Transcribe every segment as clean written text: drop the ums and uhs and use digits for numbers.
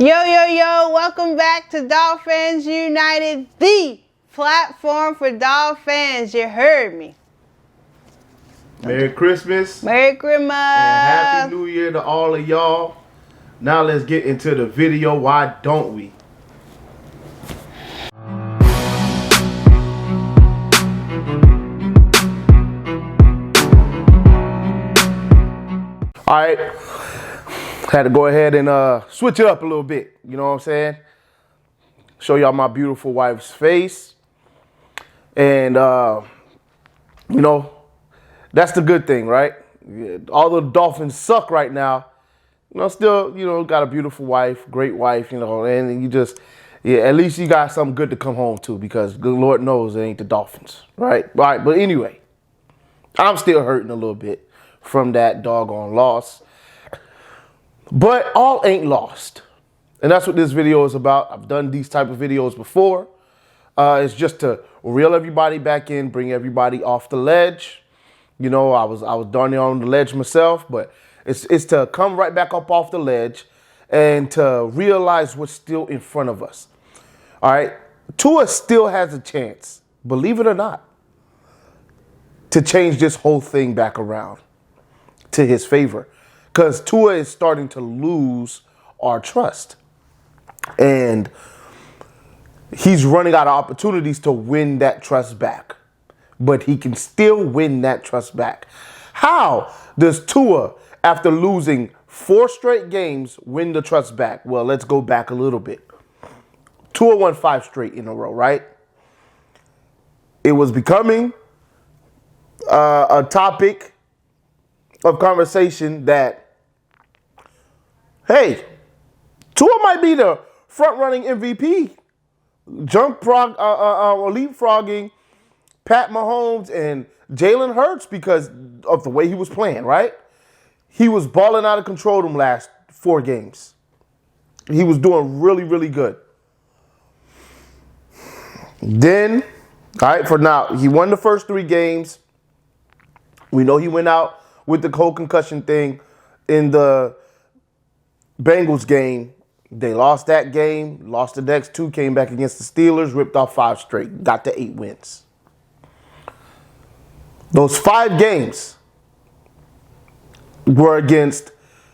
Yo, welcome back to Dolphins United, the platform for Dolphins. You heard me. Merry Christmas. Merry Christmas. And Happy New Year to all of y'all. Now let's get into the video. Why don't we? All right. Had to go ahead and switch it up a little bit. You know what I'm saying? Show y'all my beautiful wife's face. And, you know, that's the good thing, right? Although the Dolphins suck right now, you know, still, you know, got a beautiful wife, great wife, you know, and you just, yeah, at least you got something good to come home to because good Lord knows it ain't the Dolphins, right? All right, but anyway, I'm still hurting a little bit from that doggone loss. But all ain't lost. And that's what this video is about. I've done these type of videos before. It's just to reel everybody back in, bring everybody off the ledge. You know, I was darn near on the ledge myself, but it's to come right back up off the ledge and to realize what's still in front of us. All right. Tua still has a chance, believe it or not, to change this whole thing back around to his favor. Because Tua is starting to lose our trust. And he's running out of opportunities to win that trust back. But he can still win that trust back. How does Tua, after losing 4 straight games, win the trust back? Well, let's go back a little bit. Tua won 5 straight in a row, right? It was becoming a topic of conversation that, hey, Tua might be the front-running MVP. Leapfrogging Pat Mahomes and Jalen Hurts because of the way he was playing, right? He was balling out of control them last 4 games. He was doing really, really good. Then, all right, for now, he won the first 3 games. We know he went out with the whole concussion thing in the Bengals game. They lost that game, lost the next 2, came back against the Steelers, ripped off 5 straight, got to 8 wins. Those 5 games were against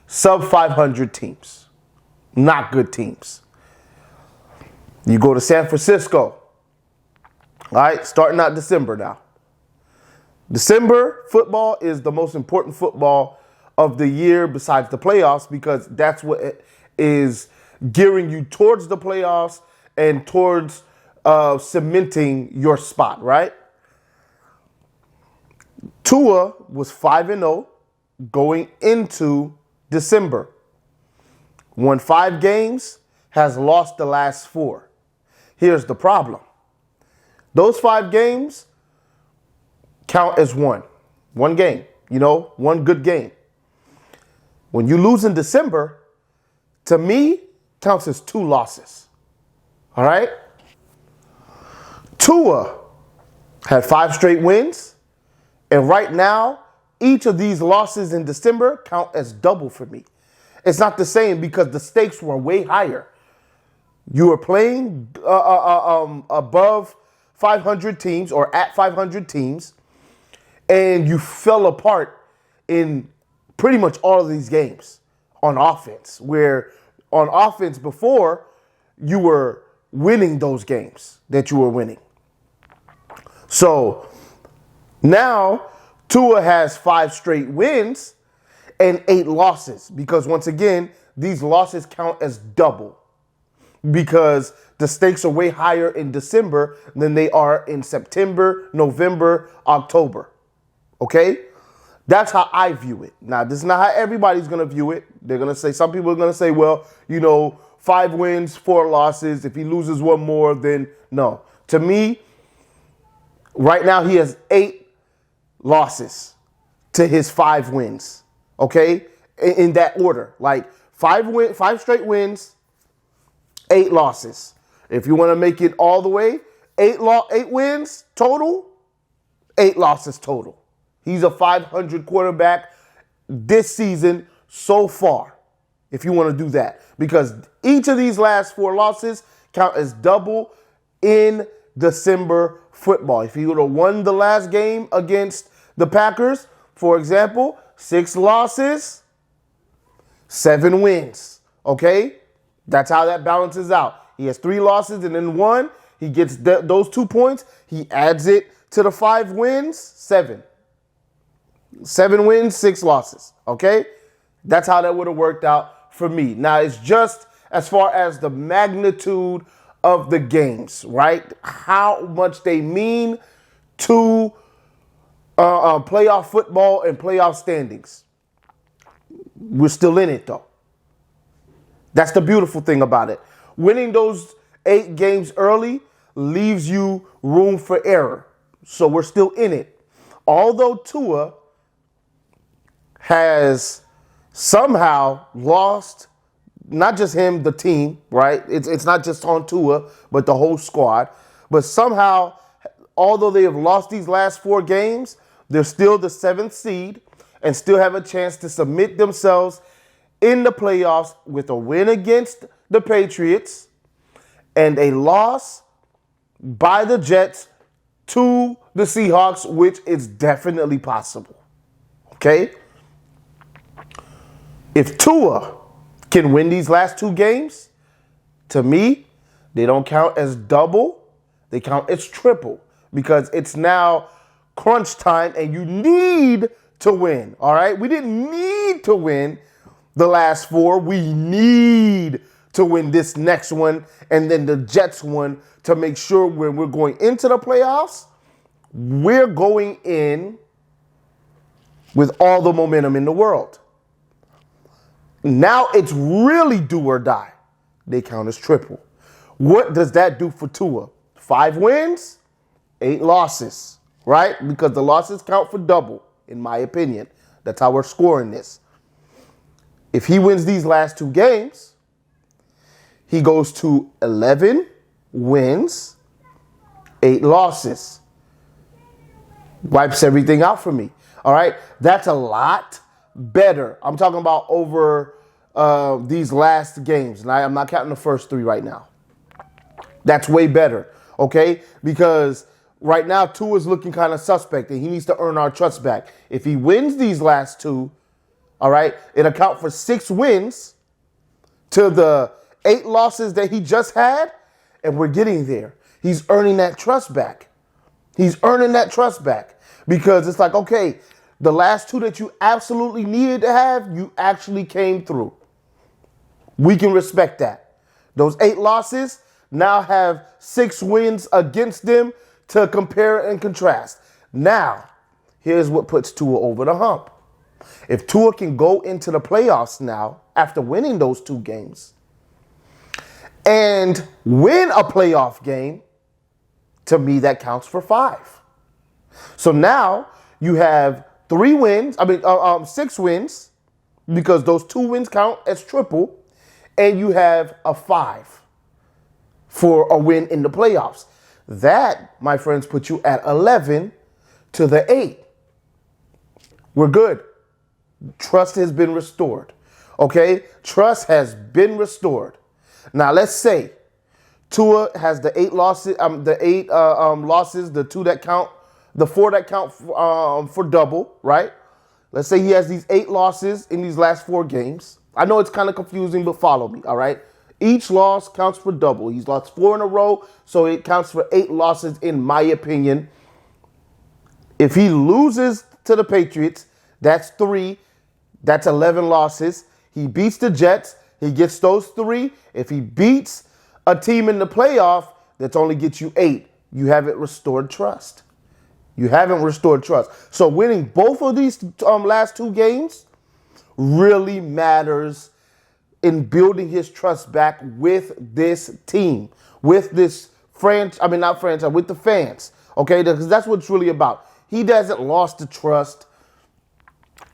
sub-500 teams, not good teams. You go to San Francisco, all right, starting out December now. December football is the most important football of the year besides the playoffs because that's what is gearing you towards the playoffs and towards cementing your spot, right? Tua was 5-0 going into December. Won 5 games, has lost the last 4. Here's the problem. Those 5 games count as one game, you know, one good game. When you lose in December, to me, counts as 2 losses. All right? Tua had 5 straight wins. And right now, each of these losses in December count as double for me. It's not the same because the stakes were way higher. You were playing above 500 teams or at 500 teams, and you fell apart in pretty much all of these games on offense, where on offense before, you were winning those games that you were winning. So now Tua has 5 straight wins and 8 losses because once again, these losses count as double because the stakes are way higher in December than they are in September, November, October. Okay? That's how I view it. Now, this is not how everybody's going to view it. They're going to say, some people are going to say, well, you know, 5 wins, 4 losses. If he loses 1 more, then no. To me, right now he has 8 losses to his 5 wins. Okay? In that order. Like 5 straight wins, 8 losses. If you want to make it all the way, 8 wins total, 8 losses total. He's a 500 quarterback this season so far. if you want to do that, because each of these last 4 losses count as double in December football. If you would have won the last game against the Packers, for example, 6 losses, 7 wins. Okay? That's how that balances out. He has 3 losses and then 1. He gets those 2 points. He adds it to the 5 wins, 7. 7 wins, 6 losses. Okay? That's how that would have worked out for me. Now, it's just as far as the magnitude of the games, right? How much they mean to playoff football and playoff standings. We're still in it, though. That's the beautiful thing about it. Winning those 8 games early leaves you room for error. So we're still in it. Although Tua has somehow lost, not just him, the team, right? It's not just on Tua, but the whole squad. But somehow, although they have lost these last 4 games, they're still the 7th seed and still have a chance to submit themselves in the playoffs with a win against the Patriots and a loss by the Jets to the Seahawks, which is definitely possible. Okay? If Tua can win these last 2 games, to me, they don't count as double. They count as triple because it's now crunch time and you need to win. All right? We didn't need to win the last 4. We need to win this next one and then the Jets one to make sure when we're going into the playoffs, we're going in with all the momentum in the world. Now it's really do or die. They count as triple. What does that do for Tua? 5 wins, 8 losses, right? Because the losses count for double, in my opinion. That's how we're scoring this. If he wins these last 2 games, he goes to 11 wins, 8 losses. Wipes everything out for me. All right? That's a lot better. I'm talking about over these last games. And I'm not counting the first 3 right now. That's way better. Okay? Because right now, Tua's looking kind of suspect and he needs to earn our trust back. If he wins these last 2, all right, it'll count for 6 wins to the 8 losses that he just had, and we're getting there. He's earning that trust back. He's earning that trust back because it's like, okay, the last 2 that you absolutely needed to have, you actually came through. We can respect that. Those 8 losses now have 6 wins against them to compare and contrast. Now, here's what puts Tua over the hump. If Tua can go into the playoffs now after winning those 2 games and win a playoff game, to me that counts for 5. So now you have 6 wins because those 2 wins count as triple, and you have a 5 for a win in the playoffs. That, my friends, puts you at 11 to the 8. We're good. Trust has been restored. Okay? Trust has been restored. Now let's say Tua has the 8 losses, losses, the 2 that count, the 4 that count for double, right? Let's say he has these 8 losses in these last 4 games. I know it's kind of confusing, but follow me, all right? Each loss counts for double. He's lost 4 in a row, so it counts for 8 losses in my opinion. If he loses to the Patriots, that's 3. That's 11 losses. He beats the Jets. He gets those 3. If he beats a team in the playoff, that only gets you 8. You haven't restored trust. You haven't restored trust. So winning both of these last 2 games really matters in building his trust back with this team, with this with the fans. Okay, because that's what it's really about. He hasn't lost the trust.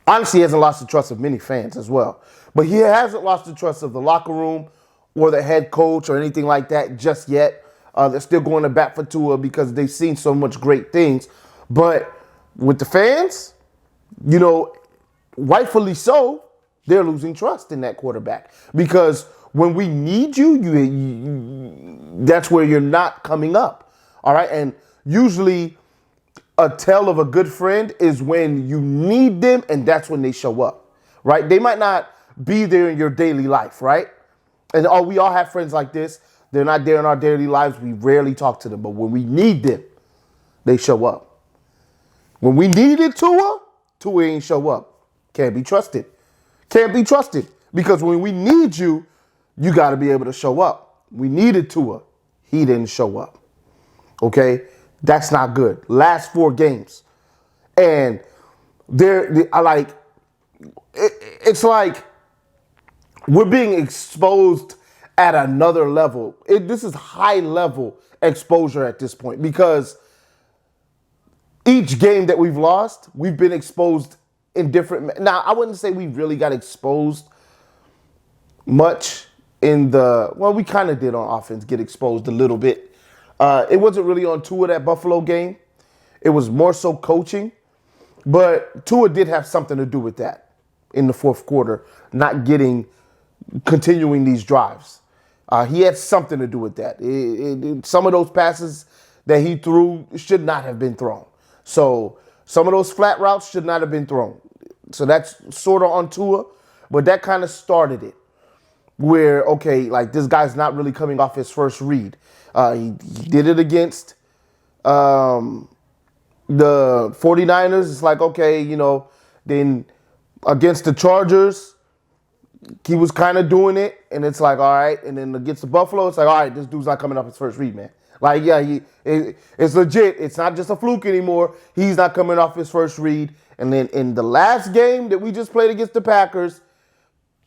Honestly, he hasn't lost the trust of many fans as well. But he hasn't lost the trust of the locker room or the head coach or anything like that just yet. They're still going to bat for Tua because they've seen so much great things. But with the fans, rightfully so, they're losing trust in that quarterback. Because when we need you, that's where you're not coming up. All right. And usually a tell of a good friend is when you need them and that's when they show up. Right. They might not be there in your daily life. Right. And we all have friends like this. They're not there in our daily lives. We rarely talk to them. But when we need them, they show up. When we needed Tua ain't show up. Can't be trusted. Can't be trusted. Because when we need you, you got to be able to show up. We needed Tua. He didn't show up. Okay? That's not good. Last 4 games. And it's like we're being exposed at another level. This is high level exposure at this point because each game that we've lost, we've been exposed in different. Now, I wouldn't say we really got exposed much we kind of did on offense, get exposed a little bit. It wasn't really on Tua that Buffalo game. It was more so coaching. But Tua did have something to do with that in the fourth quarter, not continuing these drives. He had something to do with that. Some of those passes that he threw should not have been thrown. So some of those flat routes should not have been thrown. So that's sort of on Tua, but that kind of started it. Where, okay, like this guy's not really coming off his first read. He did it against the 49ers. It's like, okay, then against the Chargers, he was kind of doing it, and it's like, all right. And then against the Buffalo, it's like, all right, this dude's not coming off his first read, man. Like, yeah, it's legit. It's not just a fluke anymore. He's not coming off his first read. And then in the last game that we just played against the Packers,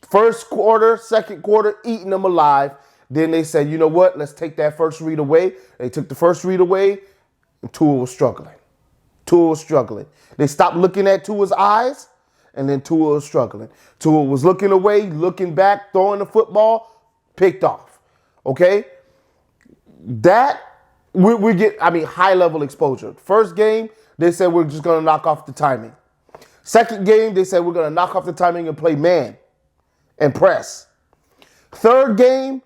first quarter, second quarter, eating them alive. Then they said, you know what? Let's take that first read away. They took the first read away, and Tua was struggling. They stopped looking at Tua's eyes, and then Tua was struggling. Tua was looking away, looking back, throwing the football, picked off. Okay? That, we get, high-level exposure. First game, they said we're just going to knock off the timing. Second game, they said we're going to knock off the timing and play man and press. Third game,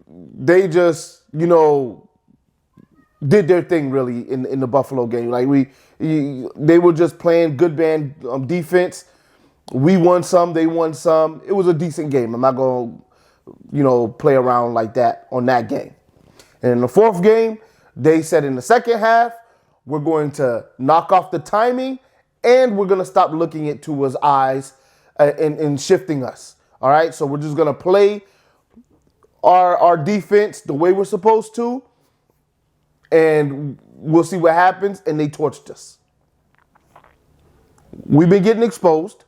they just, did their thing really in the Buffalo game. Like they were just playing good man defense. We won some, they won some. It was a decent game. I'm not going to, play around like that on that game. And in the fourth game, they said in the second half, we're going to knock off the timing and we're going to stop looking at Tua's eyes and shifting us. All right, so we're just going to play our defense the way we're supposed to, and we'll see what happens, and they torched us. We've been getting exposed.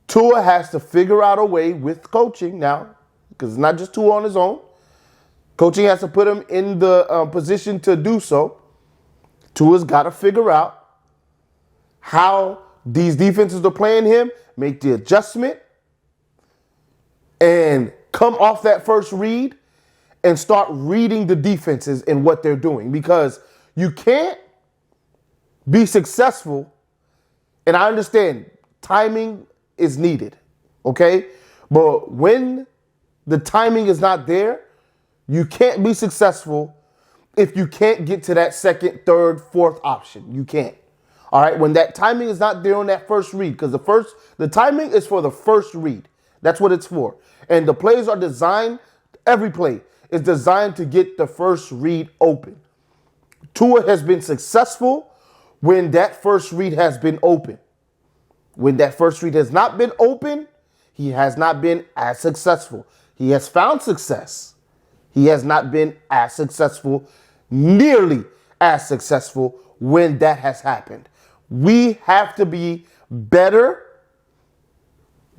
Tua has to figure out a way with coaching now, because it's not just Tua on his own. Coaching has to put him in the position to do so. Tua's got to figure out how these defenses are playing him, make the adjustment, and come off that first read and start reading the defenses and what they're doing. Because you can't be successful, and I understand timing is needed, okay? But when the timing is not there, you can't be successful if you can't get to that second, third, fourth option. You can't. All right, when that timing is not there on that first read, because the timing is for the first read. That's what it's for. And the plays are designed, every play is designed to get the first read open. Tua has been successful when that first read has been open. When that first read has not been open, he has not been as successful. He has found success. He has not been as successful, nearly as successful when that has happened. We have to be better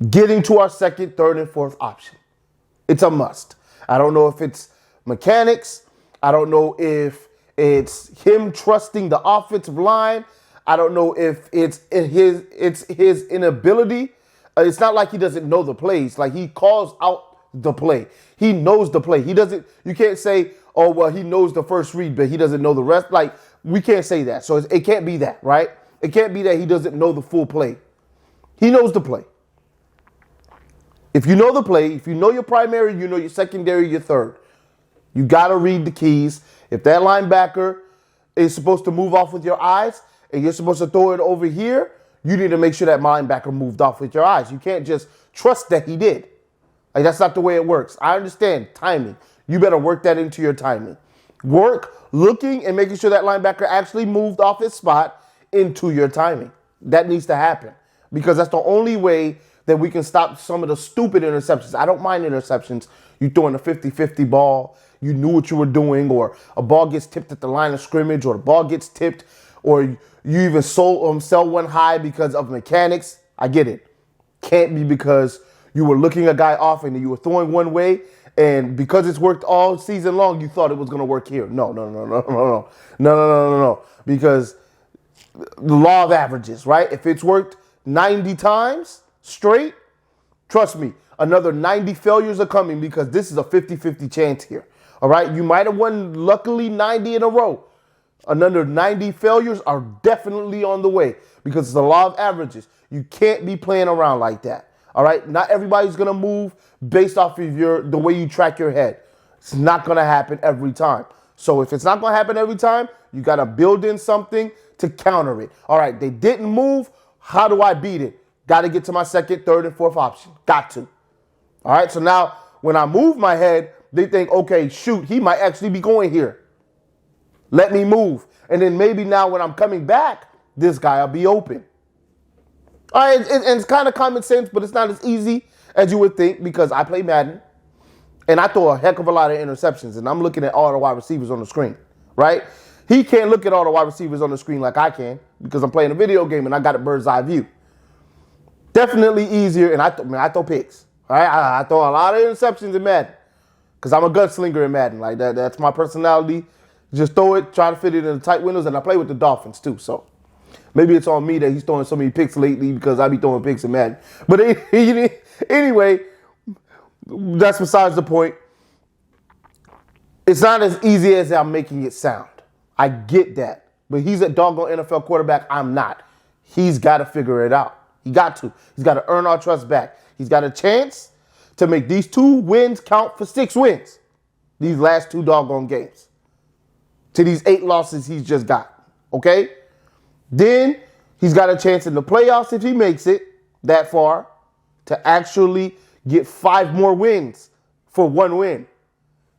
getting to our second, third, and fourth option. It's a must. I don't know if it's mechanics. I don't know if it's him trusting the offensive line. I don't know if it's his inability. It's not like he doesn't know the plays. Like, he calls out the play. He knows the play. You can't say, oh, well, he knows the first read, but he doesn't know the rest. Like, we can't say that. So it can't be that, right? It can't be that he doesn't know the full play. He knows the play. If you know the play, if you know your primary, you know your secondary, your third. You got to read the keys. If that linebacker is supposed to move off with your eyes and you're supposed to throw it over here, you need to make sure that linebacker moved off with your eyes. You can't just trust that he did. Like, that's not the way it works. I understand timing. You better work that into your timing. Work looking and making sure that linebacker actually moved off his spot into your timing. That needs to happen because that's the only way that we can stop some of the stupid interceptions. I don't mind interceptions. You throwing a 50-50 ball, you knew what you were doing, or a ball gets tipped at the line of scrimmage, or the ball gets tipped, or you even sell one high because of mechanics. I get it. Can't be because you were looking a guy off and you were throwing one way, and because it's worked all season long, you thought it was going to work here. No. Because the law of averages, right? If it's worked 90 times straight, trust me, another 90 failures are coming because this is a 50-50 chance here. All right? You might have won, luckily, 90 in a row. Another 90 failures are definitely on the way because it's the law of averages. You can't be playing around like that. All right? Not everybody's going to move based off of the way you track your head. It's not going to happen every time. So if it's not going to happen every time, you got to build in something to counter it. All right, they didn't move. How do I beat it? Got to get to my second, third, and fourth option. Got to. All right, so now when I move my head, they think, okay, shoot, he might actually be going here. Let me move. And then maybe now when I'm coming back, this guy will be open. All right, and it's kind of common sense, but it's not as easy as you would think because I play Madden, and I throw a heck of a lot of interceptions, and I'm looking at all the wide receivers on the screen, right? He can't look at all the wide receivers on the screen like I can because I'm playing a video game and I got a bird's eye view. Definitely easier, and I throw picks. All right, I throw a lot of interceptions in Madden because I'm a gunslinger in Madden. Like that's my personality. Just throw it, try to fit it in the tight windows, and I play with the Dolphins too. So maybe it's on me that he's throwing so many picks lately because I be throwing picks in Madden. But anyway, that's besides the point. It's not as easy as I'm making it sound. I get that. But he's a doggone NFL quarterback. I'm not. He's got to figure it out. He got to. He's got to earn our trust back. He's got a chance to make these 2 wins count for 6 wins. These last 2 doggone games. To these 8 losses he's just got. Okay? Then he's got a chance in the playoffs if he makes it that far to actually get 5 more wins for 1 win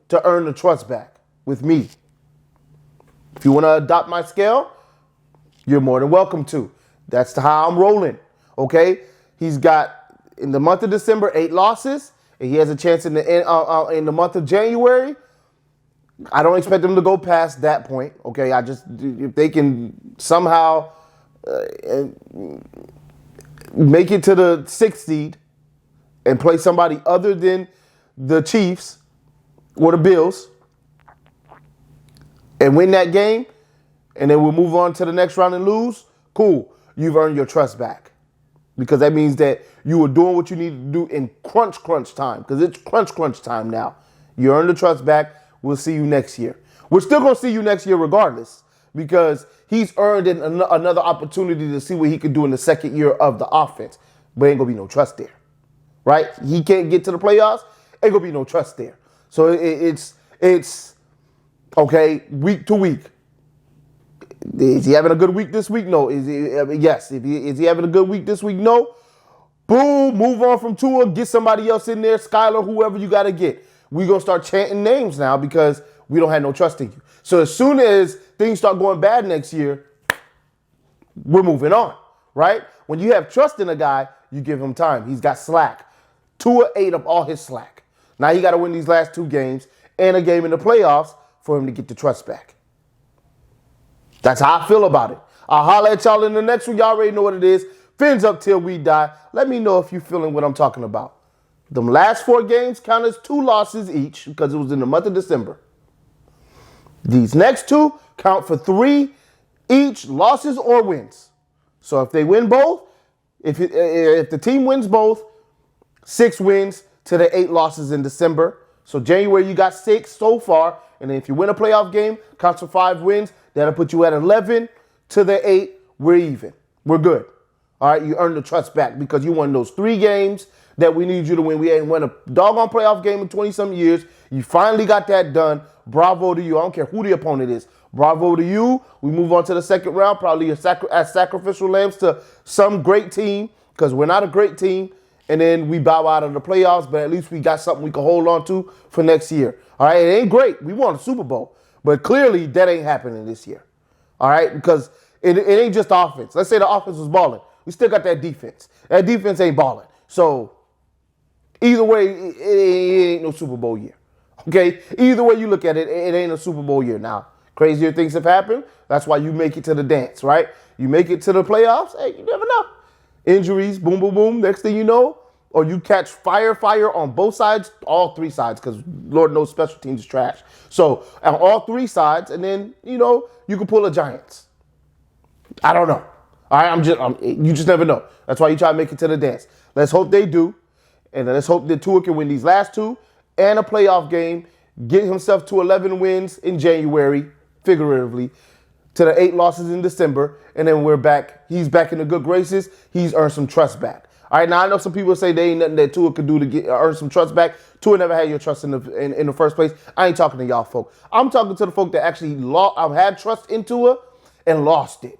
to earn the trust back with me. If you want to adopt my scale, you're more than welcome to. That's how I'm rolling, okay? He's got, in the month of December, 8 losses, and he has a chance in the month of January. I don't expect him to go past that point, okay? If they can somehow make it to the 6th seed and play somebody other than the Chiefs or the Bills, and win that game, and then we'll move on to the next round and lose, cool. You've earned your trust back. Because that means that you were doing what you need to do in crunch time. Because it's crunch time now. You earned the trust back. We'll see you next year. We're still going to see you next year regardless. Because he's earned another opportunity to see what he can do in the second year of the offense. But ain't going to be no trust there. Right? He can't get to the playoffs. Ain't going to be no trust there. So it's okay, week to week. Is he having a good week this week? No. Yes. Is he having a good week this week? No. Boom. Move on from Tua. Get somebody else in there. Skyler, whoever you got to get. We're going to start chanting names now because we don't have no trust in you. So as soon as things start going bad next year, we're moving on, right? When you have trust in a guy, you give him time. He's got slack. Tua ate up all his slack. Now he got to win these last 2 games and a game in the playoffs for him to get the trust back. That's how I feel about it. I'll holler at y'all in the next one. Y'all already know what it is. Fins up till we die. Let me know if you're feeling what I'm talking about. Them last 4 games count as 2 losses each because it was in the month of December. These next 2 count for 3 each, losses or wins. So if they win both, if the team wins both, 6 wins to the 8 losses in December. So January you got 6 so far. And then if you win a playoff game, counts for 5 wins. That'll put you at 11 to the 8. We're even. We're good. All right, you earned the trust back because you won those 3 games that we need you to win. We ain't won a doggone playoff game in 20-some years. You finally got that done. Bravo to you. I don't care who the opponent is. Bravo to you. We move on to the second round, probably as sacrificial lambs to some great team, because we're not a great team. And then we bow out of the playoffs, but at least we got something we can hold on to for next year. All right, it ain't great. We won a Super Bowl, but clearly that ain't happening this year. All right, because it ain't just offense. Let's say the offense was balling. We still got that defense. That defense ain't balling. So either way, it ain't no Super Bowl year. Okay? Either way you look at it, it ain't a Super Bowl year. Now, crazier things have happened. That's why you make it to the dance, right? You make it to the playoffs. Hey, you never know. Injuries, boom, boom, boom. Next thing you know, or you catch fire on both sides, all three sides, because Lord knows special teams is trash. So on all three sides, and then, you know, you can pull a Giants. I don't know. All right, you just never know. That's why you try to make it to the dance. Let's hope they do, and let's hope that Tua can win these last two and a playoff game, get himself to 11 wins in January, figuratively, to the 8 losses in December, and then we're back. He's back in the good graces. He's earned some trust back. All right, now I know some people say there ain't nothing that Tua could do to earn some trust back. Tua never had your trust in the first place. I ain't talking to y'all folk. I'm talking to the folk that actually had trust in Tua and lost it.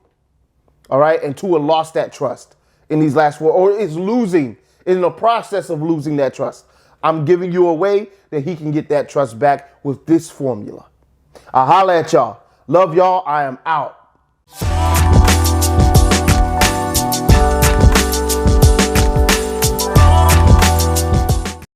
All right, and Tua lost that trust in these last 4, or is losing, in the process of losing that trust. I'm giving you a way that he can get that trust back with this formula. I'll holler at y'all. Love y'all. I am out.